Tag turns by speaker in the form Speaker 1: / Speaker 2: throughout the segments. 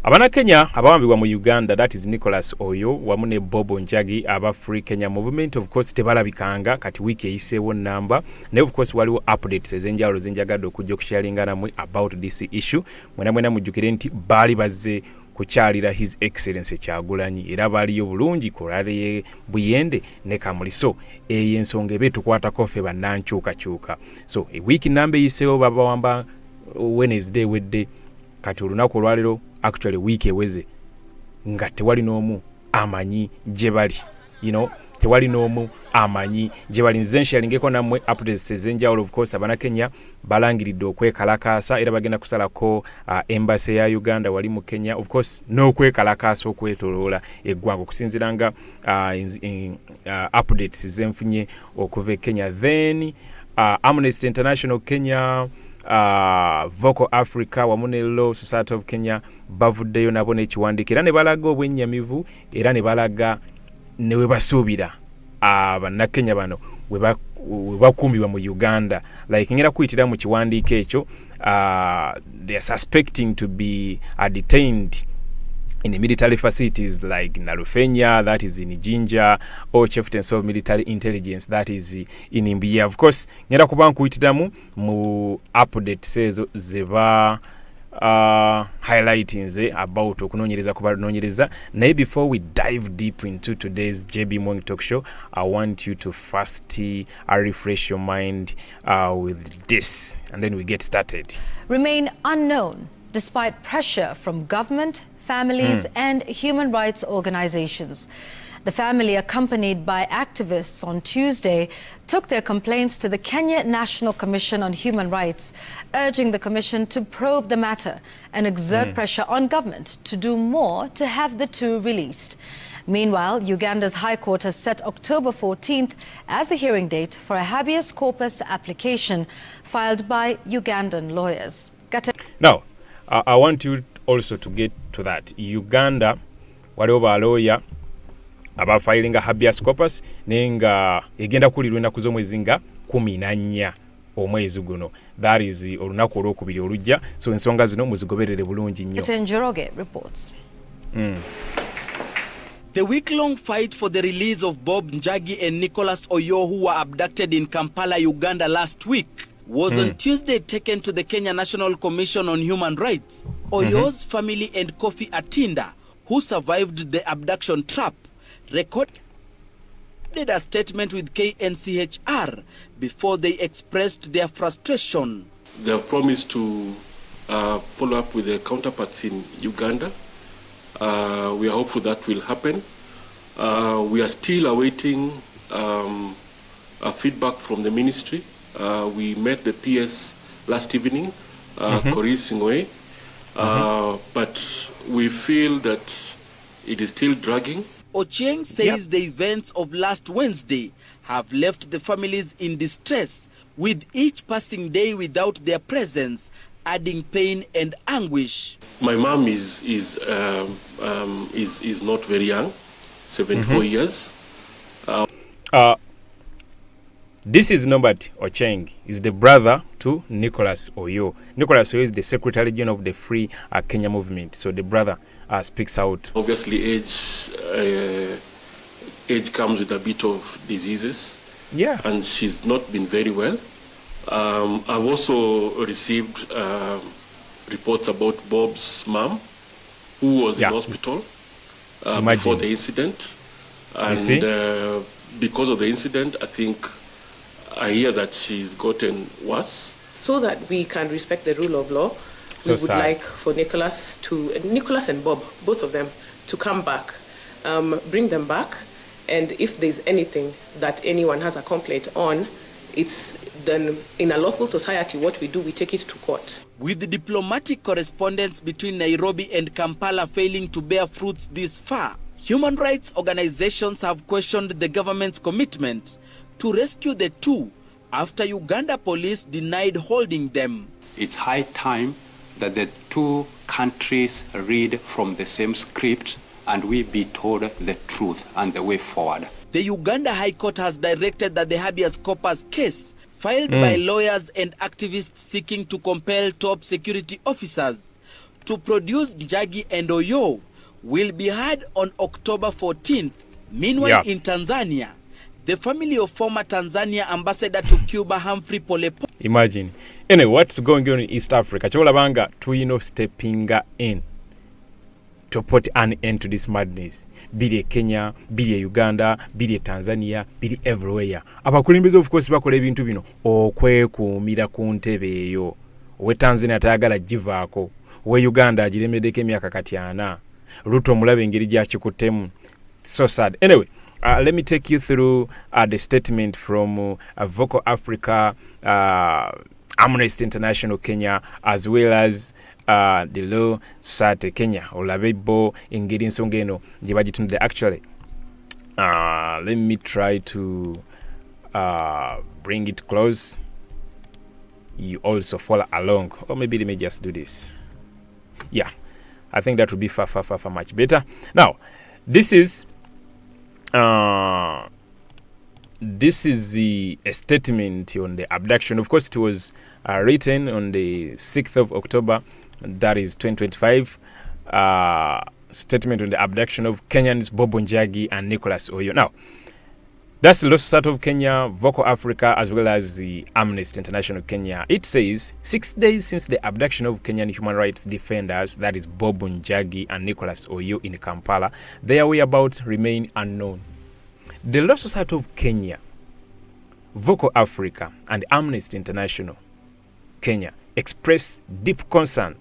Speaker 1: Abana Kenya abawambibwa mu Uganda, that is Nicholas Oyoo wamu ne Bobo Njagi aba Free Kenya Movement, of course tebalabikanga kati wiki eyiseewo namba naye of course waliwo updates ezenjawulo zenjagadde okujja okusharinga namwe about this issue. Mwena mujjukire nti baali bazze kukyalira His Excellency Kyagulanyi era baaliyo bulungi kolale Buyende ne Kamuliso eyo ensonga ebe tukwatako ffe bannankyukakyuka. So wiki namba eyiseewo babawamba Wednesday wedde kati olunaku olwaliro actually week eweze nga tewali n'omu amanyi gye bali, tewali n'omu amanyi gye bali. Nze nshalingeko nammwe updates ezenjawulo. Of course abana Kenya balangiridde okwekalakaasa era bagenda kusalako embassy ya Uganda wali mu Kenya, of course n'okwekalakaasa okwetoloola eggwanga okusinziira nga updates zenfunye okuva e Kenya. Then Amnesty International Kenya, Vocal Africa wamu ne Law Society of Kenya bavuddeyo nabo n'ekiwandiiko era ne balaga obwennyamivu era ne balaga ne we basuubira bannakenya bano we bakuumibwa mu Uganda. Like ngera kuyitira mu kiwandiiko ekyo, they are suspecting to be detained in the military facilities like Nalufenya, that is in Jinja, or Chieftains of Military Intelligence, that is in Mbuya. Of course, ngera kuba nkuyitiramu mu update sezo zeba highlighting about okunoonyereza kubanoonyereza. Naye before we dive deep into today's JB Muwonge Talk Show, I want you to first refresh your mind with this, and then we get started.
Speaker 2: Remain unknown despite pressure from government, families and human rights organizations. The family, accompanied by activists on Tuesday, took their complaints to the Kenya National Commission on Human Rights, urging the commission to probe the matter and exert pressure on government to do more to have the two released. Meanwhile, Uganda's High Court has set October 14th as a hearing date for a habeas corpus application filed by Ugandan lawyers.
Speaker 1: Now, I want you also to get to that. Uganda waliwo balawyer abafilinga habeas corpus nenga egenda kulirwa ennaku z'omwezi nga 14 omwezi guno. That is olunaku olwokubiri olujja. So ensonga zino muzigoberere bulungi nnyo.
Speaker 2: Njagi reports.
Speaker 3: The week-long fight for the release of Bob Njagi and Nicholas Oyoo, who were abducted in Kampala, Uganda last week, was on Tuesday taken to the Kenya National Commission on Human Rights. Oyoo's family and Kofi Atinda, who survived the abduction trap, recorded a statement with KNCHR before they expressed their frustration.
Speaker 4: They have promised to follow up with their counterparts in Uganda. We are hopeful that will happen. We are still awaiting feedback from the ministry. We met the PS last evening, Korisingwe, but we feel that it is still dragging.
Speaker 3: Ochieng says the events of last Wednesday have left the families in distress, with each passing day without their presence adding pain and anguish.
Speaker 4: My mom is not very young, 74 years.
Speaker 1: This is Norbert Ochieng, is the brother to Nicholas Oyoo. Nicholas Oyoo is the Secretary General of the Free Kenya Movement. So the brother speaks out.
Speaker 4: Obviously, age comes with a bit of diseases.
Speaker 1: Yeah. And
Speaker 4: she's not been very well. I've also received reports about Bob's mom, who was in hospital before the incident. And because of the incident, I hear that she's gotten worse.
Speaker 5: So that we can respect the rule of law, we would like for Nicholas and Bob, both of them, to come back, bring them back, and if there's anything that anyone has a complaint on, it's then in a lawful society, what we do, we take it to court.
Speaker 3: With the diplomatic correspondence between Nairobi and Kampala failing to bear fruits this far, human rights organizations have questioned the government's commitment to rescue the two after Uganda police denied holding them.
Speaker 6: It's high time that the two countries read from the same script and we be told the truth and the way forward.
Speaker 3: The Uganda High Court has directed that the habeas corpus case filed by lawyers and activists seeking to compel top security officers to produce Njagi and Oyoo will be heard on October 14th. Meanwhile, in Tanzania, the family of former Tanzania ambassador to Cuba, Humphrey Polepole.
Speaker 1: Imagine. Anyway, what's going on in East Africa? Chobolabanga, Twino stepping in to put an end to this madness. Be it Kenya, be it Uganda, be it Tanzania, be it everywhere. Abakulembeze of course bakola ebintu bino okwekuumira ku ntebe eyo. We Tanzania tayagala givaako. We Uganda agiremedeko emyaka kati 4. Ruto mulabe engeri gyakikuttemu. So sad. Anyway, let me take you through the statement from Vocal Africa, Amnesty International Kenya, as well as the Law Society Kenya. Olabebo engeri ensonga eno gye bagitunudde. Actually, let me try to bring it close. You also follow along, or maybe let me just do this. Yeah, I think that would be far much better. Now, this is the statement on the abduction. Of course, it was written on the 6th of October, that is 2025. Statement on the abduction of Kenyans Njagi and Nicholas Oyoo. Now, that's the Law Society of Kenya, Vocal Africa, as well as the Amnesty International Kenya. It says 6 days since the abduction of Kenyan human rights defenders, that is Njagi and Nicholas Oyoo in Kampala, their whereabouts remain unknown. The Law Society of Kenya, Vocal Africa, and Amnesty International Kenya express deep concern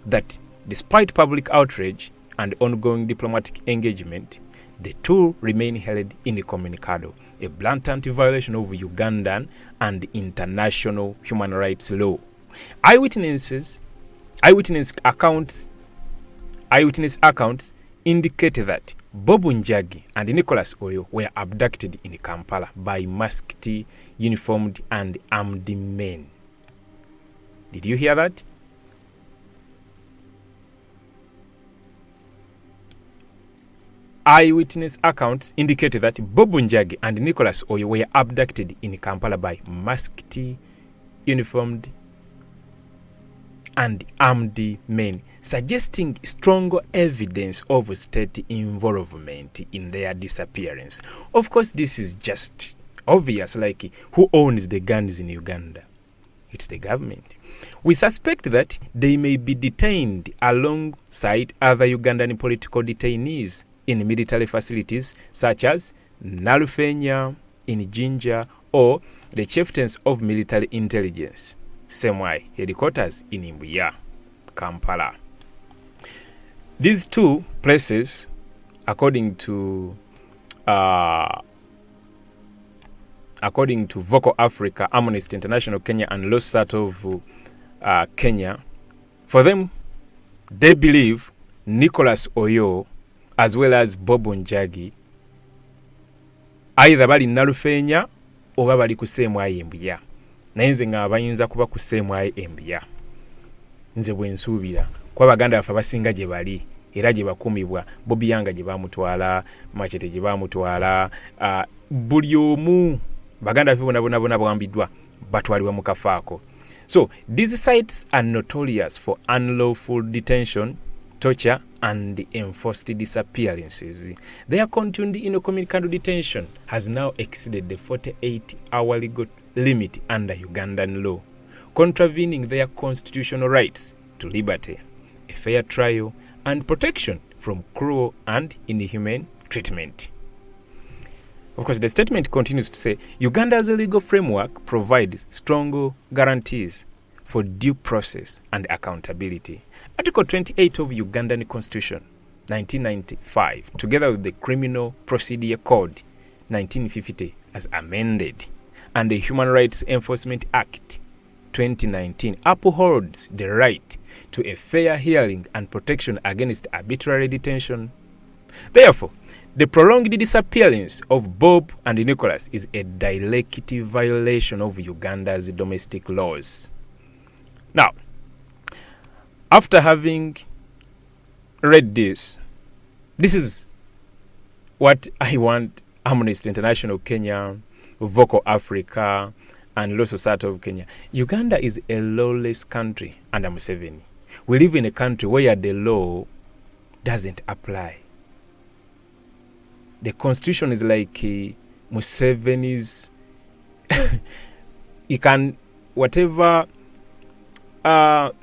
Speaker 1: that despite public outrage and ongoing diplomatic engagement, the two remain held incommunicado, a blatant violation of Ugandan and international human rights law. Eyewitness accounts indicate that Njagi and Nicholas Oyoo were abducted in Kampala by masked, uniformed and armed men. Did you hear that? Eyewitness accounts indicated that Njagi and Nicholas Oyoo were abducted in Kampala by masked, uniformed and armed men, suggesting strong evidence of state involvement in their disappearance. Of course, this is just obvious, like who owns the guns in Uganda? It's the government. We suspect that they may be detained alongside other Ugandan political detainees in military facilities such as Nalufenya in Jinja or the chieftains of military intelligence, Semwai headquarters in Mbuya, Kampala. These two places, according to Vocal Africa, Amnesty International Kenya, and Law Society of Kenya, for them, they believe Nicholas Oyoo as well as Njagi either bali Nalufenya oba bali ku Semwai Mbuya. Naye nze nga bayinza kuba ku Semwai Mbuya. Nze bwe nsuubira kwa baganda bafe basinga gye bali era gye bakumibwa. Bobiwine gye bamutwala, Machete gye bamutwala, buli omu baganda bafe bona bwambiddwa batwalibwa mu kafaako. So these sites are notorious for unlawful detention, torture and enforced disappearances. Their continued incommunicado detention has now exceeded the 48-hour legal limit under Ugandan law, contravening their constitutional rights to liberty, a fair trial, and protection from cruel and inhumane treatment. Of course, the statement continues to say, Uganda's legal framework provides strong guarantees for due process and accountability. Article 28 of Ugandan Constitution, 1995, together with the Criminal Procedure Code, 1950, as amended, and the Human Rights Enforcement Act, 2019, upholds the right to a fair hearing and protection against arbitrary detention. Therefore, the prolonged disappearance of Bob and Nicholas is a direct violation of Uganda's domestic laws. Now, after having read this is what I want Amnesty International Kenya, Vocal Africa, and Law Society of Kenya. Uganda is a lawless country under Museveni. We live in a country where the law doesn't apply. The constitution is like Museveni's. He can, whatever article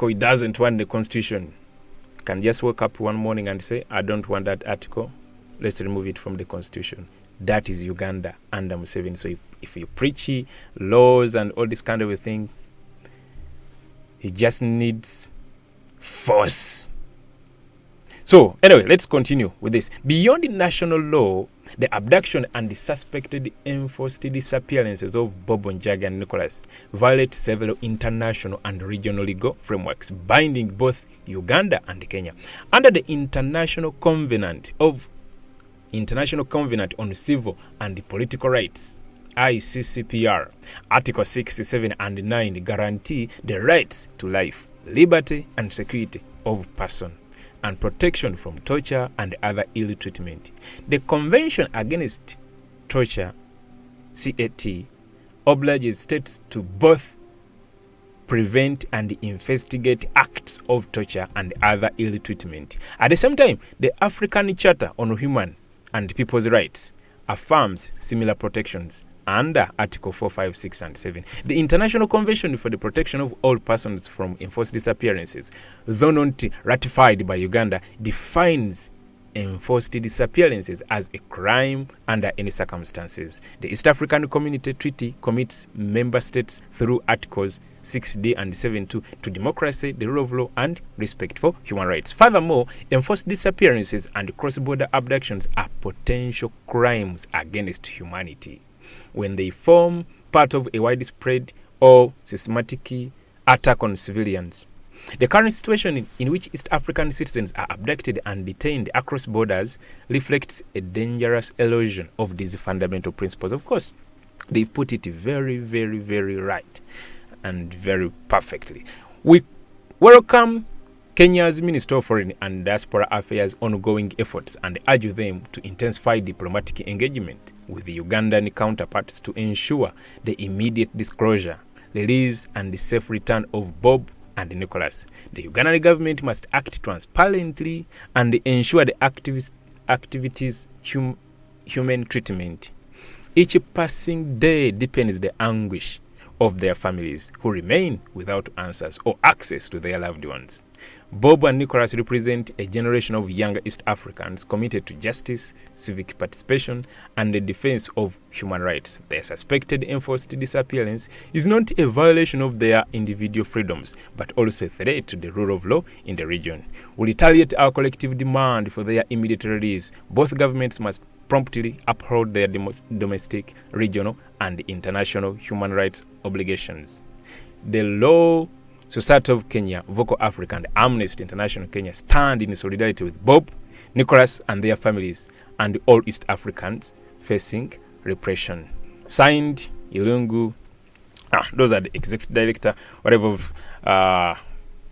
Speaker 1: he doesn't want the constitution, can just wake up one morning and say, I don't want that article, let's remove it from the constitution. That is Uganda under Museveni. So if you preach laws and all this kind of a thing, he just needs force. So anyway, let's continue with this. Beyond the national law, the abduction and the suspected enforced disappearances of Bob Njagi and Nicholas violate several international and regional legal frameworks binding both Uganda and Kenya. Under the International Covenant on Civil and Political Rights, ICCPR, Article 67 and 9 guarantee the rights to life, liberty and security of person, and protection from torture and other ill treatment. The Convention Against Torture, CAT, obliges states to both prevent and investigate acts of torture and other ill treatment. At the same time, the African Charter on Human and People's Rights affirms similar protections under Article 4, 5, 6, and 7. The International Convention for the Protection of All Persons from Enforced Disappearances, though not ratified by Uganda, defines enforced disappearances as a crime under any circumstances. The East African Community Treaty commits member states through Articles 6D and 7.2 to democracy, the rule of law, and respect for human rights. Furthermore, enforced disappearances and cross-border abductions are potential crimes against humanity when they form part of a widespread or systematic attack on civilians. The current situation in which East African citizens are abducted and detained across borders reflects a dangerous erosion of these fundamental principles. Of course, they've put it very, very, very right and very perfectly. We welcome Kenya's Minister of Foreign and Diaspora Affairs' ongoing efforts and urge them to intensify diplomatic engagement with the Ugandan counterparts to ensure the immediate disclosure, release, and the safe return of Bob and Nicholas. The Ugandan government must act transparently and ensure the activities human treatment. Each passing day deepens the anguish of their families who remain without answers or access to their loved ones. Bob and Nicholas represent a generation of younger East Africans committed to justice, civic participation, and the defense of human rights. Their suspected enforced disappearance is not a violation of their individual freedoms, but also a threat to the rule of law in the region. We retaliate our collective demand for their immediate release. Both governments must promptly uphold their domestic, regional, and international human rights obligations. The Law Society of Kenya, Vocal Africa, and Amnesty International Kenya stand in solidarity with Bob, Nicholas, and their families, and all East Africans facing repression. Signed, Ilungu. Those are the executive director, whatever.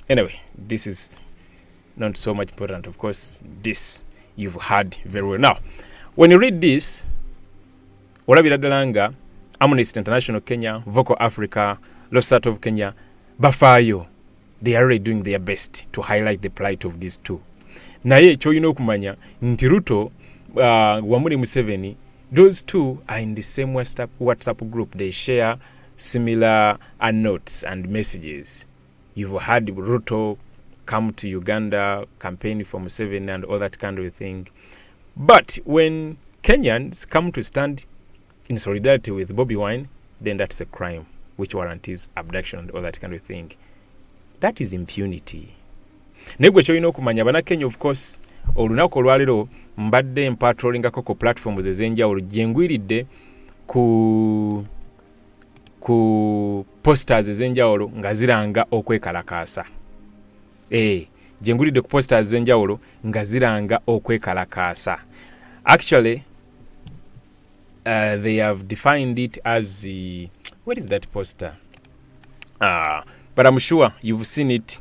Speaker 1: Anyway, this is not so much important. Of course, this you've heard very well. Now, when you read this, Olabira Amnesty International Kenya, Vocal Africa, Law Society of Kenya, Bafayo, they are already doing their best to highlight the plight of these two. Naye choyino okumanya nti Ruto wamuli Museveni, those two are in the same WhatsApp group. They share similar notes and messages. You've heard Ruto come to Uganda, campaign for Museveni and all that kind of thing. But when Kenyans come to stand in solidarity with Bobiwine, then that's a crime which warrants abduction and all that kind of thing. That is impunity. Negwe choyino okumanya bana Kenya, of course, olunaku olwaliro mbadde mpatrolingako ku platforms ezenjawulo jengwiridde ku posters ezenjawulo nga ziranga okwekalakaasa. Jengwiridde ku posters ezenjawulo nga ziranga okwekalakaasa. Actually, they have defined it as what is that poster? But I'm sure you've seen it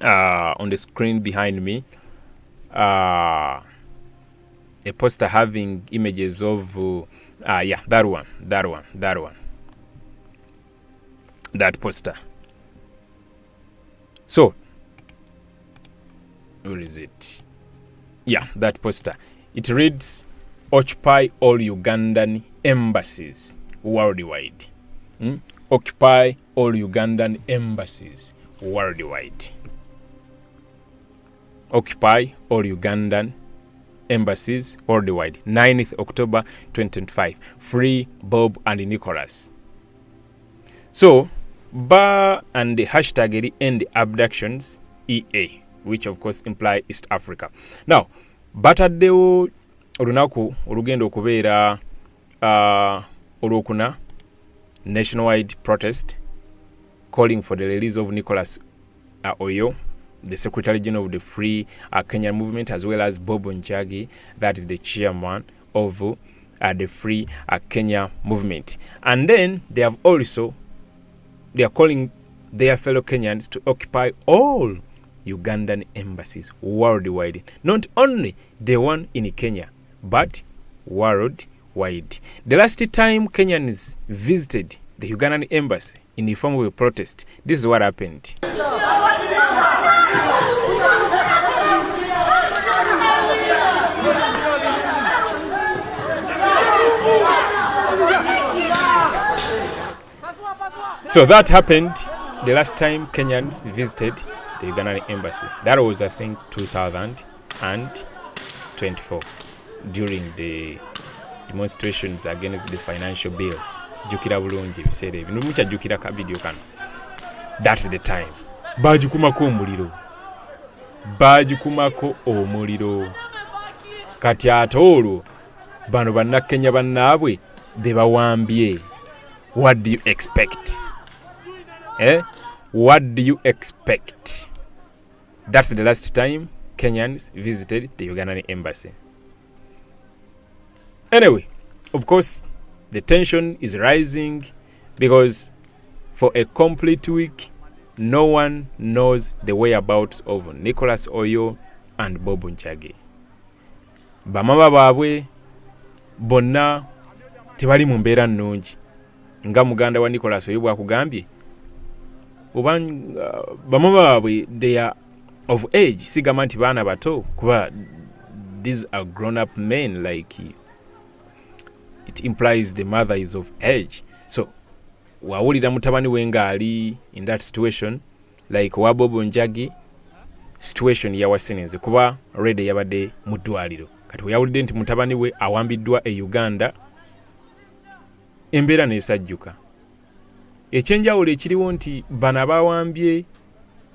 Speaker 1: on the screen behind me. A poster having images of that one. That poster. So, where is it? Yeah, that poster. It reads, occupy all Ugandan embassies worldwide. Occupy all Ugandan embassies worldwide. Occupy all Ugandan embassies worldwide. 9th October 2025. Free Bob and Nicholas. So, bar and the hashtag end abductions EA, which of course imply East Africa. Now, bataddewo olunaku olugenda okubeera olwokuna nationwide protest calling for the release of Nicholas Oyoo, the Secretary General of the Free Kenyan Movement, as well as Bob Njagi, that is the chairman of the Free Kenya Movement. And then they are calling their fellow Kenyans to occupy all Ugandan embassies worldwide. Not only the one in Kenya, but worldwide. The last time Kenyans visited the Ugandan embassy in the form of a protest, this is what happened. So that happened the last time Kenyans visited the Ugandan embassy. That was, I think, 2024 during the demonstrations against the financial bill. That's the time. Bajukumako omuliro. Kati atolo bano bannakenya bannaabwe bebawambye. What do you expect? What do you expect? That's the last time Kenyans visited the Ugandan embassy. Anyway, of course, the tension is rising because for a complete week, no one knows the whereabouts of Nicholas Oyoo and Bob Njagi. Bamama baabwe bonna tebali mu mbeera nnungi. Nga muganda wa Nicholas Oyoo bwakugambye, bamama baabwe they are of age, sigamba nti baana bato, kuba these are grown up men, like it implies the mother is of age. So wawulira mutabani we ngaali in that situation, like wa Bob Njagi situation yawasenenze kuba already yabadde mu ddwaliro. Kati weyawulidde nti mutabani we awambiddwa e Uganda, embeera n'esajjuka. Ekyenjawulo ekiriwo nti bano abawambye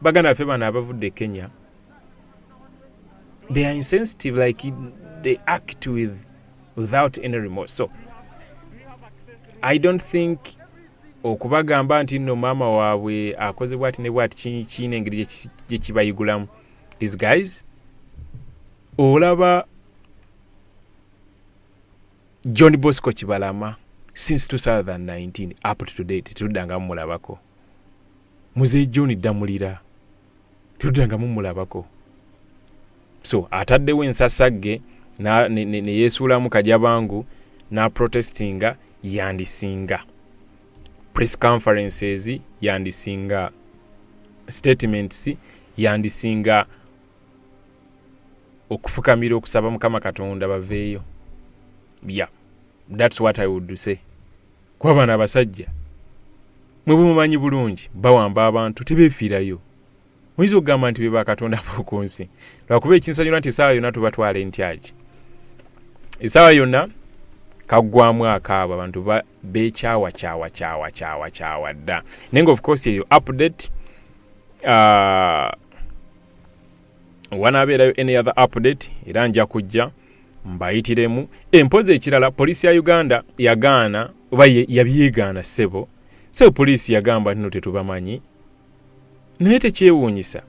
Speaker 1: baganda ffe bano abavudde Kenya, they are insensitive, like they act without any remorse. So I don't think okubagamba nti nno maama waabwe akoze bwati ne bwati kiina engeri gye kibayigulamu. These guys, olaba John Bosco Kibalama since 2019 up to date tudanga mulabako. Muze John Damulira tudanga mulabako. So ataddewo ensasagge ne yesuulamu kajabangu na protestinga yandisinga. Press conferences yandisinga. Statements yandisinga. Okufukamira okusaba Mukama Katonda baveeyo. Yeah, that's what I would say. Kwa bana abasajja mwe mumanyi bulungi bawamba abantu tebefiirayo. Mwizo ogamba nti beba Katonda ku nsi. Lwakuba ekinsanyula nti essaawa yonna tubatwala entyaji. Essaawa yonna kaggwamu akaabo abantu beekyawa dda. Nenga of course eyo update wanabeerayo any other update era nja kujja mbayitiremu. Empozi ekirala poliisi ya Uganda yagaana oba yabyegaana ssebo. So poliisi yagamba nno tetubamanyi. Naye tekyewuunyisa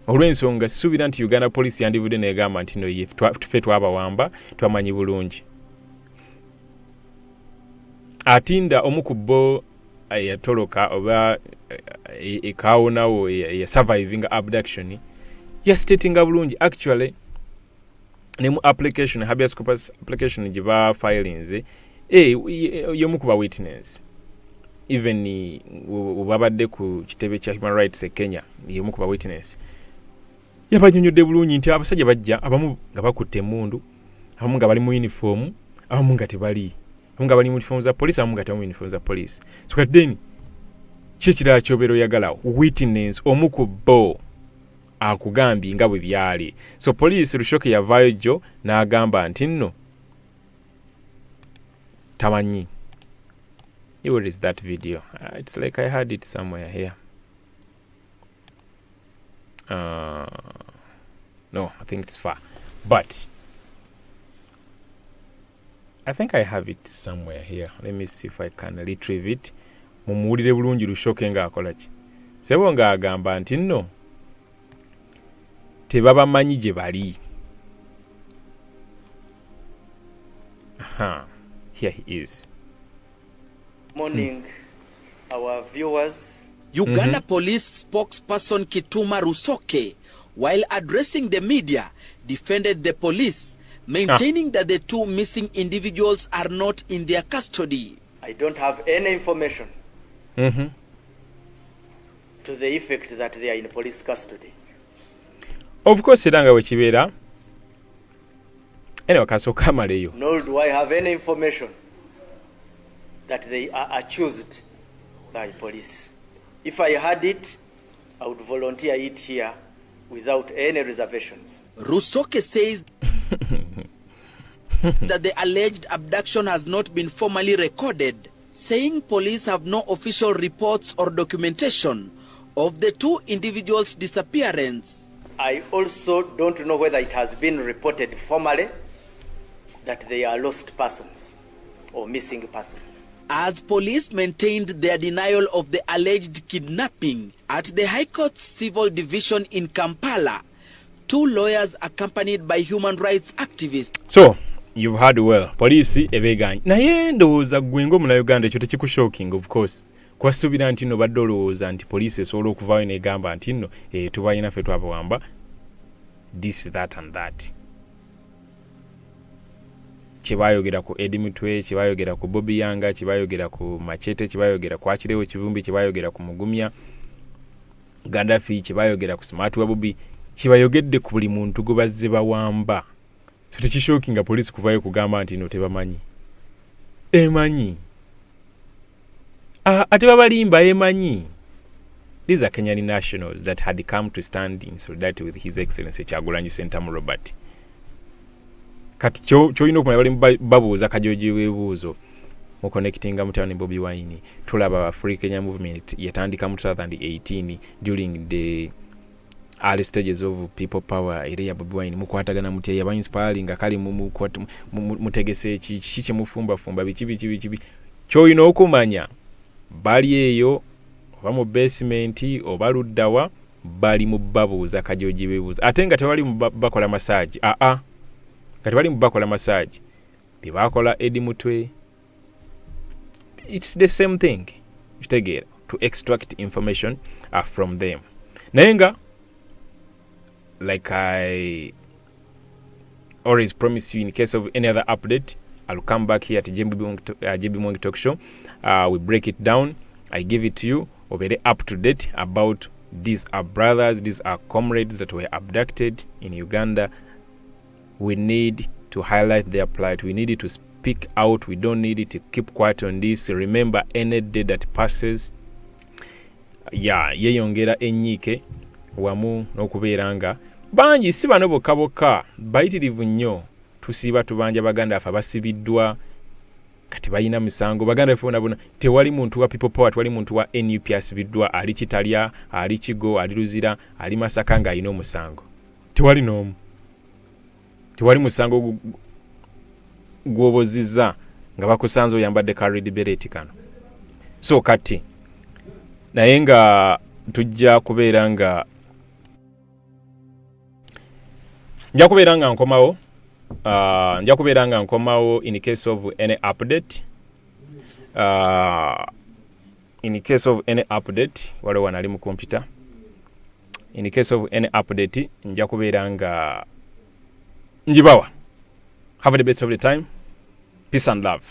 Speaker 1: olw'ensonga sisuubira nti Uganda poliisi yandivudde negamba nti no ffe twabawamba twamanyi bulungi. Atinda omu ku bo yatoloka oba ekaawonawo ya surviving abduction yastatinga bulungi actually ne mu application habeas corpus application gye ba filings y'omu ku ba witness even babadde ku kitebe kya human rights e Kenya yemu ku ba witness yabanyonyodde bulungi nti abasajja bajja abamu nga bakutte emmundu abamu nga bali mu uniform abamu nga tebali abamu nga bali mu uniform za police abamu nga tebali mu uniform za police so kadeni kikira kyobero yagala witness omuku bo akugambye nga bwe byali so police Lushoke yavaayo jo n'agamba nti nno tamanyi. Where is that video? It's like I had it somewhere here. No, I think it's far. But I think I have it somewhere here. Let me see if I can retrieve it. Mumuwulire bulungi Lushoke nga akola ki. Sebo nga agamba nti nno tebabamanyi gye bali. Here he is.
Speaker 7: Morning, our viewers.
Speaker 3: Uganda Police spokesperson Kituma Rusoke, while addressing the media, defended the police, maintaining that the two missing individuals are not in their custody.
Speaker 7: I don't have any information to the effect that they are in police custody.
Speaker 1: Of course, Sedanga Wechibera. Anyway, kasoka maleyo.
Speaker 7: Nor do I have any information that they are accused by police. If I had it, I would volunteer it here without any reservations.
Speaker 3: Rusoke says that the alleged abduction has not been formally recorded, saying police have no official reports or documentation of the two individuals' disappearance.
Speaker 7: I also don't know whether it has been reported formally that they are lost persons or missing persons.
Speaker 3: As police maintained their denial of the alleged kidnapping at the High Court's Civil Division in Kampala, two lawyers accompanied by human rights activists.
Speaker 1: So, you've heard well. Police ebeganyi. Naye ndowooza gwe ng'Omunnayuganda ekyo tekiku-shocking of course. Kwasuubira nti nno badde olowooza nti police esobola okuvaayo n'egamba nti nno tubalina ffe twabawamba this, that and that. Kibayogera ku Eddie Mutwe, kibayogera ku Bobiwine, kibayogera ku Machete, kibayogera ku Akirewo Kivumbi, kibayogera ku Mugumya Gaddafi, kibayogera ku Smart Wabubi, kibayogedde ku buli muntu gwe bazze bawamba. So tekishokinga police kuvaayo kugamba nti no tebamanyi. Emanyi. Ate babalimba emanyi. These are Kenyan nationals that had come to stand in solidarity with His Excellency Kyagulanyi Ssentamu Robert. Kati kyolina okumanya bali babuuza kajoji weebuuzo mu connectinga mutawani Bobiwine. Tulaba Free Kenya movement yatandika mu 2018 during the early stages of people power era ya Bobiwine mukwatagana mutya yaba inspiring akali mutegese kiki mufumba bichi kyolina okumanya bali eyo oba mu basement oba luddawa bali mu babuuza kajoji weebuuzo ate nga tewali bakola massage kati bali mubakola massage bibakola Eddie Mutwe. It's the same thing to extract information from them. Nayenga, like I always promise you, in case of any other update, I'll come back here at JB Muwonge Talk Show. We break it down. I give it to you. We're very up to date about these are brothers, these are comrades that were abducted in Uganda. We need to highlight their plight. We need to speak out. We don't need it to keep quiet on this. Remember, any day that passes, yeyongera enyike wamu n'okubeeranga bangi si bano bokka bayitirivu nnyo tusiiba tubanja baganda afa basibiddwa kati bayina misango baganda fona bona tewali muntu wa people power tewali muntu wa NUP asibiddwa ali Kitalya ali Kigo ali Luzira ali Masaka nga ayina omusango tewali n'omu tewali musango gwobozizza nga bakusanze oyambadde carried beret kano so kati naye nga tujja kubeera nga nja kubeera nga nkomawo in case of any update waliwo wanali mu computer in case of any update nja kubeera nga njibawa. Have the best of the time. Peace and love.